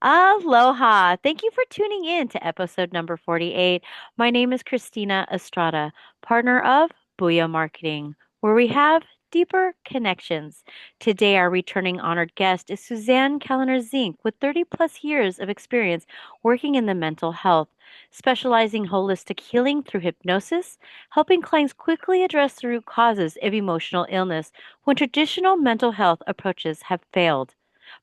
Aloha. Thank you for tuning in to episode number 48. My name is Christina Estrada, partner of Booyah Marketing, where we have deeper connections. Today, our returning honored guest is Suzanne Kellner-Zinck with 30 plus years of experience working in the mental health, specializing holistic healing through hypnosis, helping clients quickly address the root causes of emotional illness when traditional mental health approaches have failed.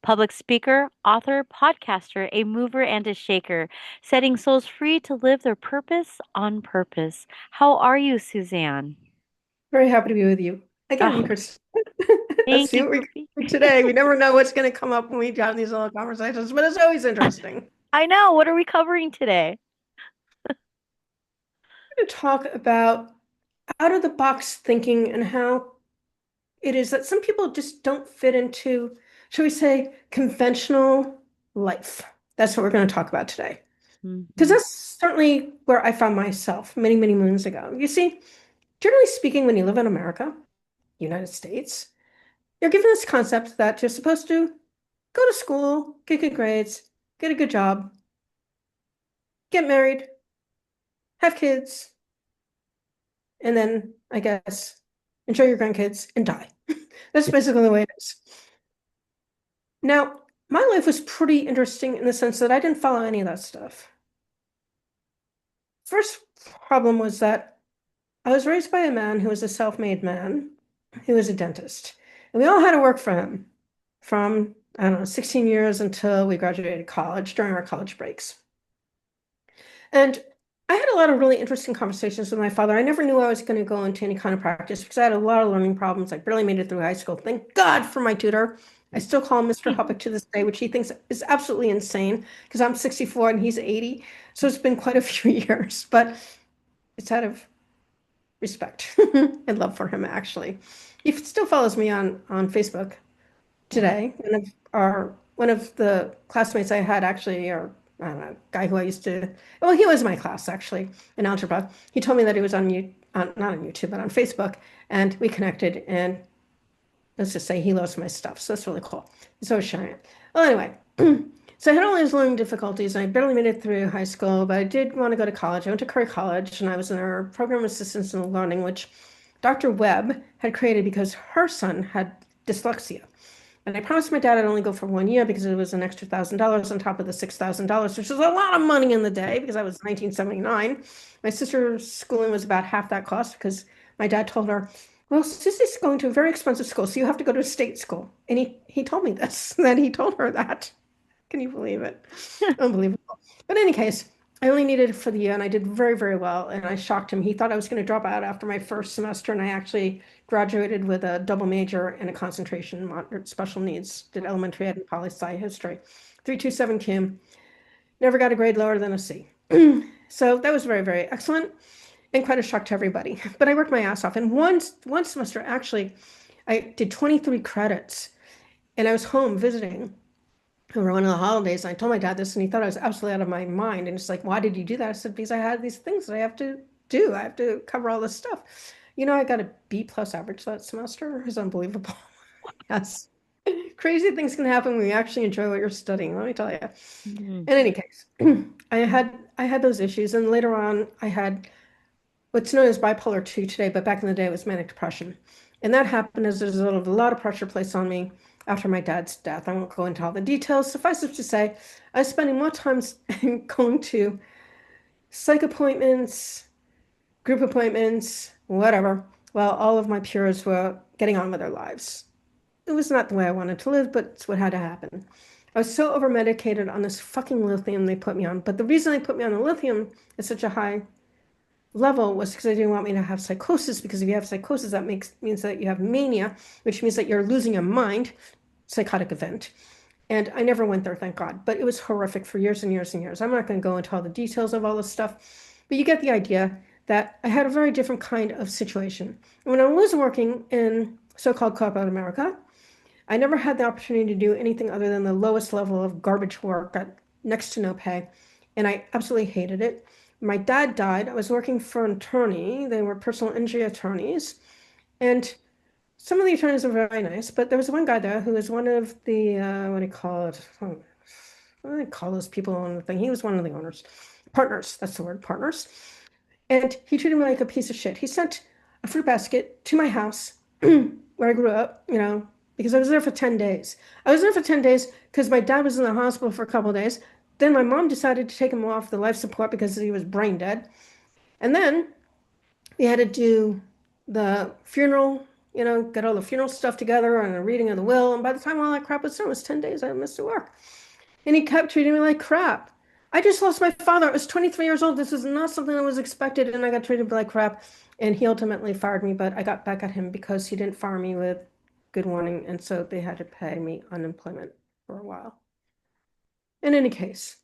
Public speaker, author, podcaster, a mover and a shaker, setting souls free to live their purpose on purpose. How are you, Suzanne? Very happy to be with you again, Oh, Chris. Let's thank see you what we for can being. do today. We never know what's going to come up when we have these little conversations, but it's always interesting. I know. What are we covering today? I'm going to talk about out of the box thinking and how it is that some people just don't fit into, shall we say, conventional life. That's what we're going to talk about today. Because Mhm. that's certainly where I found myself many, many moons ago. You see, generally speaking, when you live in America, United States, you're given this concept that you're supposed to go to school, get good grades, get a good job, get married, have kids, and then I guess enjoy your grandkids and die. That's basically the way it is. Now, my life was pretty interesting in the sense that I didn't follow any of that stuff. First problem was that I was raised by a man who was a self-made man who was a dentist. And we all had to work for him from, I don't know, 16 years until we graduated college during our college breaks. And I had a lot of really interesting conversations with my father. I never knew I was going to go into any kind of practice because I had a lot of learning problems. I barely made it through high school. Thank God for my tutor. I still call him Mr. Huppick to this day, which he thinks is absolutely insane because I'm 64 and he's 80. So it's been quite a few years, but it's out of respect and love for him, actually. He still follows me on Facebook Wow. today. One of the classmates I had actually, or I don't know, guy who I used to, well, he was my class actually in algebra. He told me that he was not on YouTube, but on Facebook, and we connected. And let's just say he loves my stuff, so that's really cool. So is Cheyenne. Well, anyway, so I had all these learning difficulties. I barely made it through high school, but I did want to go to college. I went to Curry College, and I was in our program assistance in learning, which Dr. Webb had created because her son had dyslexia. And I promised my dad I'd only go for 1 year because it was an extra $1,000 on top of the $6,000, which is a lot of money in the day because I was 1979. My sister's schooling was about half that cost because my dad told her, well, Susie's going to a very expensive school, so you have to go to a state school. And he told me this, that he told her that. Can you believe it? Unbelievable. But in any case, I only needed it for the year and I did very, very well. And I shocked him. He thought I was going to drop out after my first semester, and I actually graduated with a double major and a concentration in moderate special needs. Did elementary ed and poli sci history. 327 Kim. Never got a grade lower than a C. So that was very, very excellent and quite a shock to everybody. But I worked my ass off. And one semester, actually, I did 23 credits and I was home visiting over one of the holidays. And I told my dad this, and he thought I was absolutely out of my mind. And it's like, why did you do that? I said, because I had these things that I have to do. I have to cover all this stuff. I got a B plus average that semester. It was unbelievable. Yes. Crazy things can happen when you actually enjoy what you're studying, let me tell you. Mhm. In any case, I had those issues, and later on I had what's known as bipolar 2 today, but back in the day it was manic depression. And that happened as a result of a lot of pressure placed on me after my dad's death. I won't go into all the details. Suffice it to say, I was spending more time going to psych appointments, group appointments, whatever, while all of my peers were getting on with their lives. It was not the way I wanted to live, but it's what had to happen. I was so over medicated on this fucking lithium they put me on. But the reason they put me on the lithium at such a high level was because they didn't want me to have psychosis, because if you have psychosis, that means that you have mania, which means that you're losing your mind, psychotic event. And I never went there, thank God. But it was horrific for years and years and years. I'm not going to go into all the details of all this stuff, but you get the idea that I had a very different kind of situation. When I was working in so-called corporate America, I never had the opportunity to do anything other than the lowest level of garbage work at next to no pay. And I absolutely hated it. My dad died. I was working for an attorney. They were personal injury attorneys. And some of the attorneys were very nice, but there was one guy there who was one of the, what do you call it? I call those people on the thing. He was one of the owners, partners. That's the word, partners. And he treated me like a piece of shit. He sent a fruit basket to my house where I grew up, because I was there for 10 days. I was there for 10 days because my dad was in the hospital for a couple of days. Then my mom decided to take him off the life support because he was brain dead. And then we had to do the funeral, get all the funeral stuff together and a reading of the will. And by the time all that crap was done, it was 10 days I missed work. And he kept treating me like crap. I just lost my father. I was 23 years old. This is not something that was expected. And I got treated like crap. And he ultimately fired me, but I got back at him because he didn't fire me with good warning. And so they had to pay me unemployment for a while. In any case,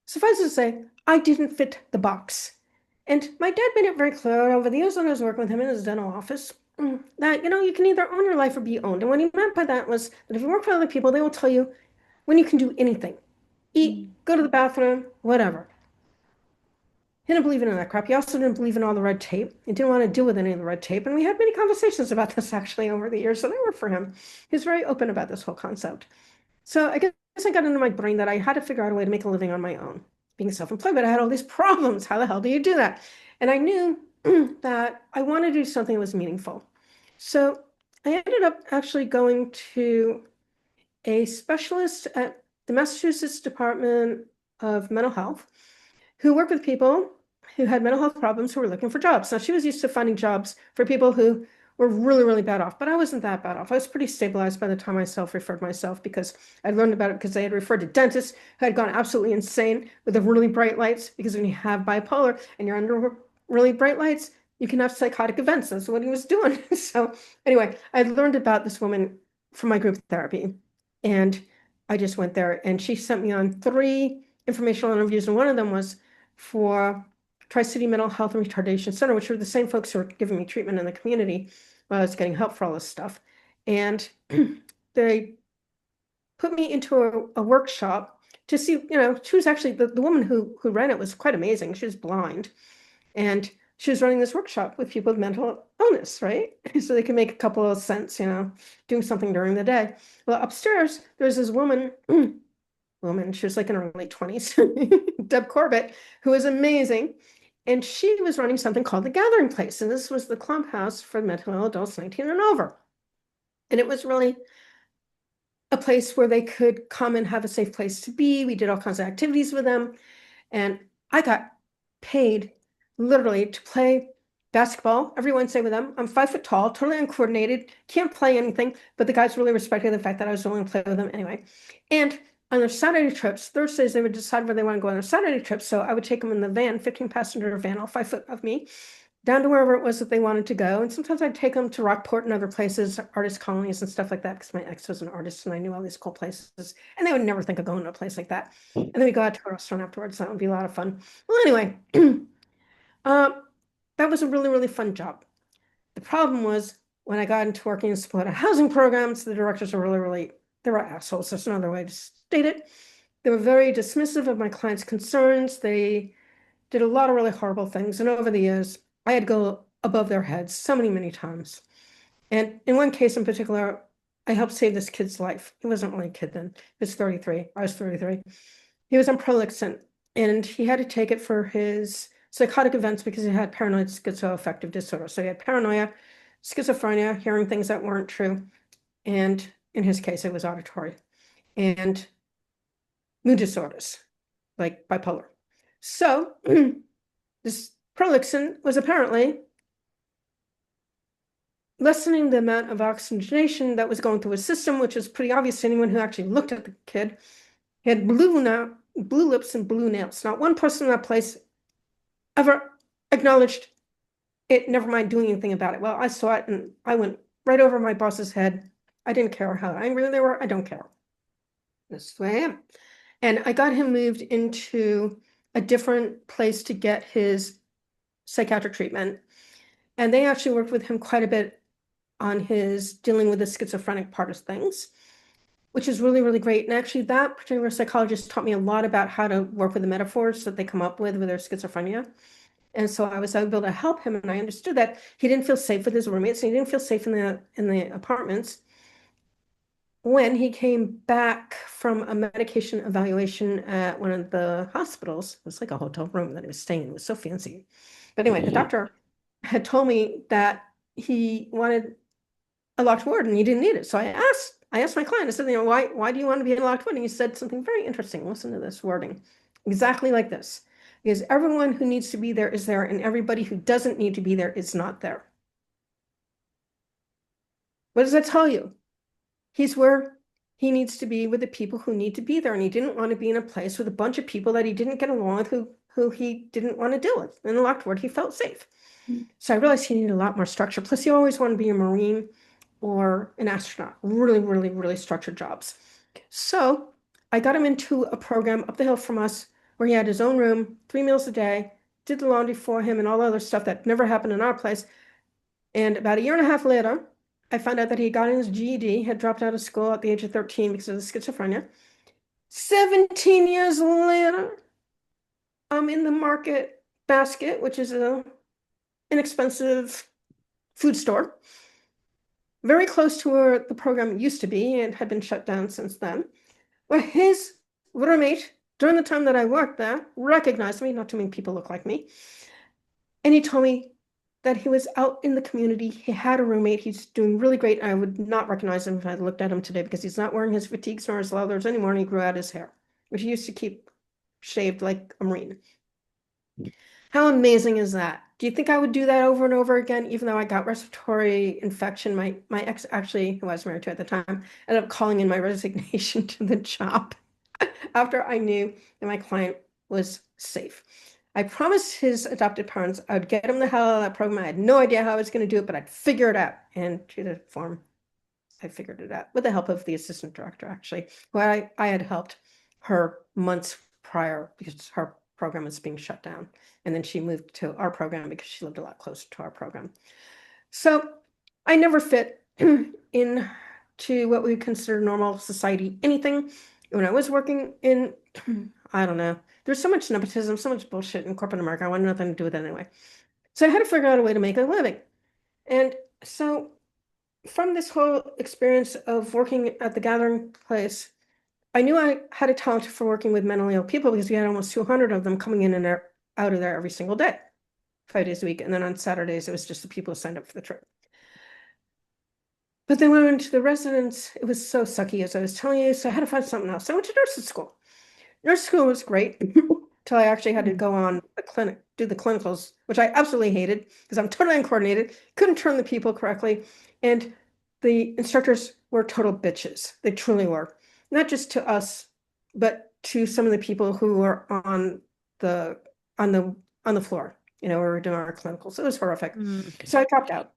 suffice it to say, I didn't fit the box. And my dad made it very clear over the years that I was working with him in his dental office that, you can either own your life or be owned. And what he meant by that was that if you work for other people, they will tell you when you can do anything. Eat, go to the bathroom, whatever. He didn't believe in that crap. He also didn't believe in all the red tape. He didn't want to deal with any of the red tape. And we had many conversations about this actually over the years that I worked for him. He was very open about this whole concept. So I guess I got into my brain that I had to figure out a way to make a living on my own, being self-employed, but I had all these problems. How the hell do you do that? And I knew that I wanted to do something that was meaningful. So I ended up actually going to a specialist at the Massachusetts Department of Mental Health who worked with people who had mental health problems who were looking for jobs. Now, she was used to finding jobs for people who were really, really bad off, but I wasn't that bad off. I was pretty stabilized by the time I self-referred myself because I learned about it because they had referred to dentists who had gone absolutely insane with the really bright lights, because when you have bipolar and you're under really bright lights, you can have psychotic events. That's what he was doing. So anyway, I learned about this woman from my group therapy, and I just went there, and she sent me on 3 informational interviews, and one of them was for Tri-City Mental Health and Retardation Center, which were the same folks who were giving me treatment in the community while I was getting help for all this stuff. And they put me into a workshop to see, she was actually, the woman who ran it was quite amazing. She was blind. And she was running this workshop with people with mental illness, right? So they could make a couple of cents, doing something during the day. Well, upstairs, there was this woman, she was like in her late 20s, Deb Corbett, who was amazing. And she was running something called the Gathering Place. And this was the club house for mentally ill adults 19 and over. And it was really a place where they could come and have a safe place to be. We did all kinds of activities with them. And I got paid literally to play basketball every Wednesday with them. I'm 5 foot tall, totally uncoordinated, can't play anything, but the guys really respected the fact that I was willing to play with them anyway. And on their Saturday trips, Thursdays, they would decide where they want to go on their Saturday trips. So I would take them in the van, 15-passenger van, all 5 foot of me, down to wherever it was that they wanted to go. And sometimes I'd take them to Rockport and other places, artist colonies and stuff like that, because my ex was an artist and I knew all these cool places. And they would never think of going to a place like that. And then we go out to a restaurant afterwards. That would be a lot of fun. Well, anyway, that was a really, really fun job. The problem was when I got into working in supported housing programs, the directors were really, they were assholes. There's another way to state it. They were very dismissive of my clients' concerns. They did a lot of really horrible things. And over the years, I had to go above their heads so many times. And in one case in particular, I helped save this kid's life. He wasn't really a kid then. He was 33. I was 33. He was on Prolixent, and he had to take it for his psychotic events because he had paranoid schizoaffective disorder. So he had paranoia, schizophrenia, hearing things that weren't true. And in his case, it was auditory, and mood disorders like bipolar. So this Prolixent was apparently lessening the amount of oxygenation that was going through his system, which is pretty obvious to anyone who actually looked at the kid. He had blue lips and blue nails. Not one person in that place ever acknowledged it, never mind doing anything about it. Well, I saw it and I went right over my boss's head. I didn't care how angry they were. I don't care. That's the way I am. And I got him moved into a different place to get his psychiatric treatment. And they actually worked with him quite a bit on his dealing with the schizophrenic part of things, which is really, really great. And actually, that particular psychologist taught me a lot about how to work with the metaphors that they come up with their schizophrenia. And so I was able to help him, and I understood that he didn't feel safe with his roommates, and he didn't feel safe in the apartments. when he came back from a medication evaluation at one of the hospitals. It was like a hotel room that he was staying in. It was so fancy. But anyway, the doctor had told me that he wanted a locked ward and he didn't need it. So I asked my client, I said, why do you want to be in a locked ward? And he said something very interesting. Listen to this wording. Exactly like this. Because everyone who needs to be there is there, and everybody who doesn't need to be there is not there. What does that tell you? He's where he needs to be with the people who need to be there. And he didn't want to be in a place with a bunch of people that he didn't get along with, who he didn't want to deal with. In the locked ward, he felt safe. So I realized he needed a lot more structure. Plus, he always wanted to be a Marine or an astronaut. Really, really, really structured jobs. So I got him into a program up the hill from us where he had his own room, 3 meals a day, did the laundry for him and all the other stuff that never happened in our place. And about a year and a half later, I found out that he got his GED, had dropped out of school at the age of 13 because of the schizophrenia. 17 years later, I'm in the Market Basket, which is a inexpensive food store, very close to where the program used to be and had been shut down since then, where his roommate, during the time that I worked there, recognized me. Not too many people look like me. And he told me that he was out in the community. He had a roommate. He's doing really great. I would not recognize him if I looked at him today because he's not wearing his fatigues nor his leathers anymore, and he grew out his hair, which he used to keep shaved like a Marine. How amazing is that? Do you think I would do that over and over again, even though I got respiratory infection? My ex, actually, who I was married to at the time, ended up calling in my resignation to the job after I knew that my client was safe. I promised his adopted parents I would get him the hell out of that program. I had no idea how I was going to do it, but I'd figure it out. And to the form, I figured it out with the help of the assistant director, actually, who I had helped her months prior because her program was being shut down. And then she moved to our program because she lived a lot closer to our program. So I never fit into what we consider normal society anything. When I was working in, I don't know, there's so much nepotism, so much bullshit in corporate America. I wanted nothing to do with it anyway. So I had to figure out a way to make a living. And so from this whole experience of working at the gathering place, I knew I had a talent for working with mentally ill people because we had almost 200 of them coming in and out of there every single day, 5 days a week. And then on Saturdays, it was just the people who signed up for the trip. But then when I went to the residence, it was so sucky, as I was telling you. So I had to find something else. So I went to nursing school. Nursing school was great until I actually had to go on the clinic, do the clinicals, which I absolutely hated because I'm totally uncoordinated, couldn't turn the people correctly. And the instructors were total bitches. They truly were. Not just to us, but to some of the people who were the on the on the floor, where we were doing our clinicals. It was horrific. So I dropped out.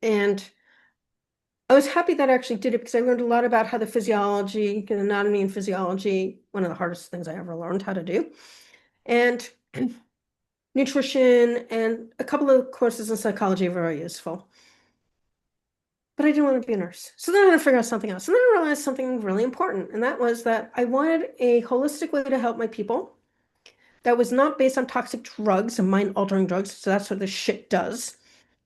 And I was happy that I actually did it because I learned a lot about how the physiology, anatomy and physiology, one of the hardest things I ever learned how to do, and nutrition and a couple of courses in psychology are very useful. But I didn't want to be a nurse. So then I had to figure out something else. And then I realized something really important, and that was that I wanted a holistic way to help my people that was not based on toxic drugs and mind-altering drugs. So that's what this shit does.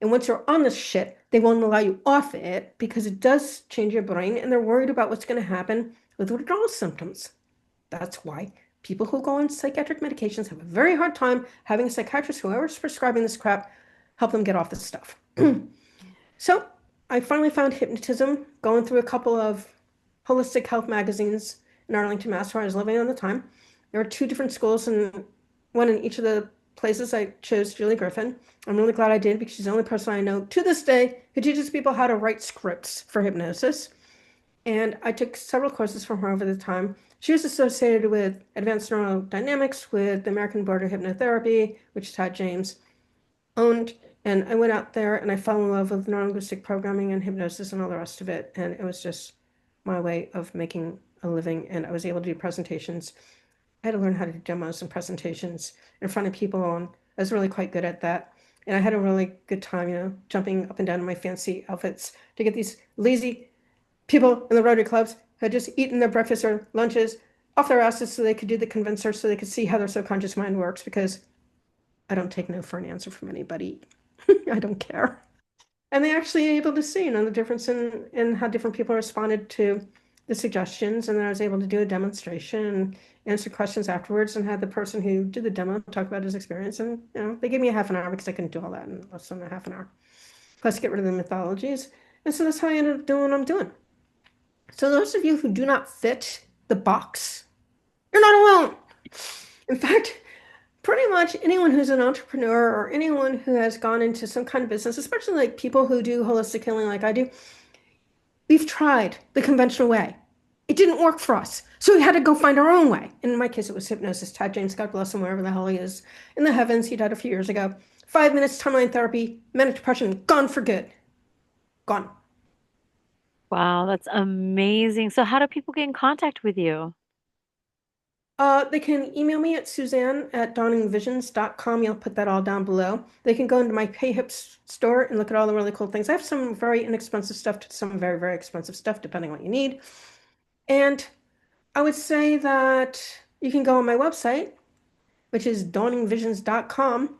And once you're on this shit, they won't allow you off it because it does change your brain, and they're worried about what's going to happen with withdrawal symptoms. That's why people who go on psychiatric medications have a very hard time having a psychiatrist, whoever's prescribing this crap, help them get off this stuff. So I finally found hypnotism going through a couple of holistic health magazines in Arlington, Mass, where I was living at the time. There were 2 different schools, and one in each of the places I chose Julie Griffin. I'm really glad I did because she's the only person I know to this day who teaches people how to write scripts for hypnosis. And I took several courses from her over the time. She was associated with advanced neurodynamics with the American Board of Hypnotherapy, which Todd James owned. And I went out there and I fell in love with neuro-linguistic programming and hypnosis and all the rest of it. And it was just my way of making a living. And I was able to do presentations. I had to learn how to do demos and presentations in front of people, and I was really quite good at that. And I had a really good time, jumping up and down in my fancy outfits to get these lazy people in the Rotary clubs who had just eaten their breakfast or lunches off their asses so they could do the convincer, so they could see how their subconscious mind works, because I don't take no for an answer from anybody. I don't care. And they actually able to see, the difference in how different people responded to the suggestions. And then I was able to do a demonstration and answer questions afterwards and had the person who did the demo talk about his experience. And, they gave me a half an hour because I couldn't do all that in less than a half an hour. Plus get rid of the mythologies. And so that's how I ended up doing what I'm doing. So those of you who do not fit the box, you're not alone. In fact, pretty much anyone who's an entrepreneur or anyone who has gone into some kind of business, especially like people who do holistic healing like I do, we've tried the conventional way. It didn't work for us. So we had to go find our own way. And in my case, it was hypnosis. Todd James, God bless him, wherever the hell he is in the heavens. He died a few years ago. 5 minutes timeline therapy, manic depression, gone for good. Gone. Wow, that's amazing. So how do people get in contact with you? They can email me at Suzanne at dawningvisions.com. You'll put that all down below. They can go into my PayHips store and look at all the really cool things. I have some very inexpensive stuff to some very, very expensive stuff, depending on what you need. And I would say that you can go on my website, which is dawningvisions.com,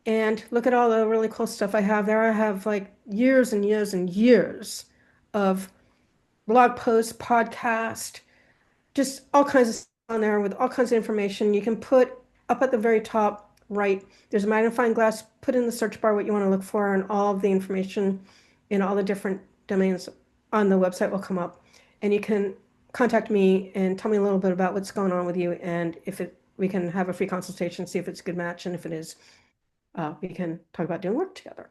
and look at all the really cool stuff I have there. I have like years and years and years of blog posts, podcast, just all kinds of stuff on there with all kinds of information. You can put up at the very top right, there's a magnifying glass, put in the search bar what you want to look for, and all of the information in all the different domains on the website will come up. And you can contact me and tell me a little bit about what's going on with you. And if we can have a free consultation, see if it's a good match. And if it is, we can talk about doing work together.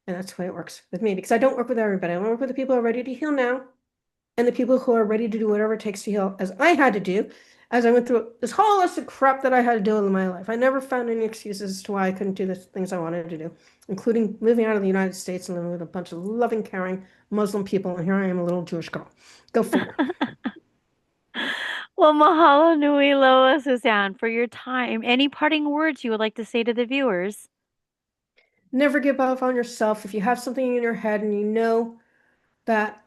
And that's the way it works with me because I don't work with everybody. I work with the people who are ready to heal now and the people who are ready to do whatever it takes to heal, as I had to do, as I went through this whole list of crap that I had to do in my life. I never found any excuses as to why I couldn't do the things I wanted to do, including moving out of the United States and living with a bunch of loving, caring Muslim people. And here I am, a little Jewish girl. Go figure. Well, mahalo nui loa, Suzanne, for your time. Any parting words you would like to say to the viewers? Never give up on yourself. If you have something in your head and you know that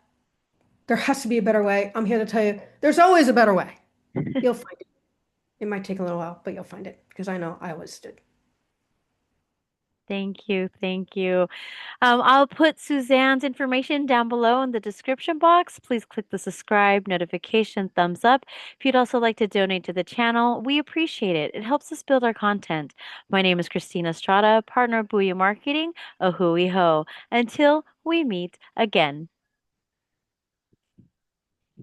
there has to be a better way, I'm here to tell you there's always a better way. You'll find it. It might take a little while, but you'll find it because I know I always did. Thank you. Thank you. I'll put Suzanne's information down below in the description box. Please click the subscribe, notification, thumbs up. If you'd also like to donate to the channel, we appreciate it. It helps us build our content. My name is Christina Estrada, partner of Booyah Marketing, a hui ho. Until we meet again.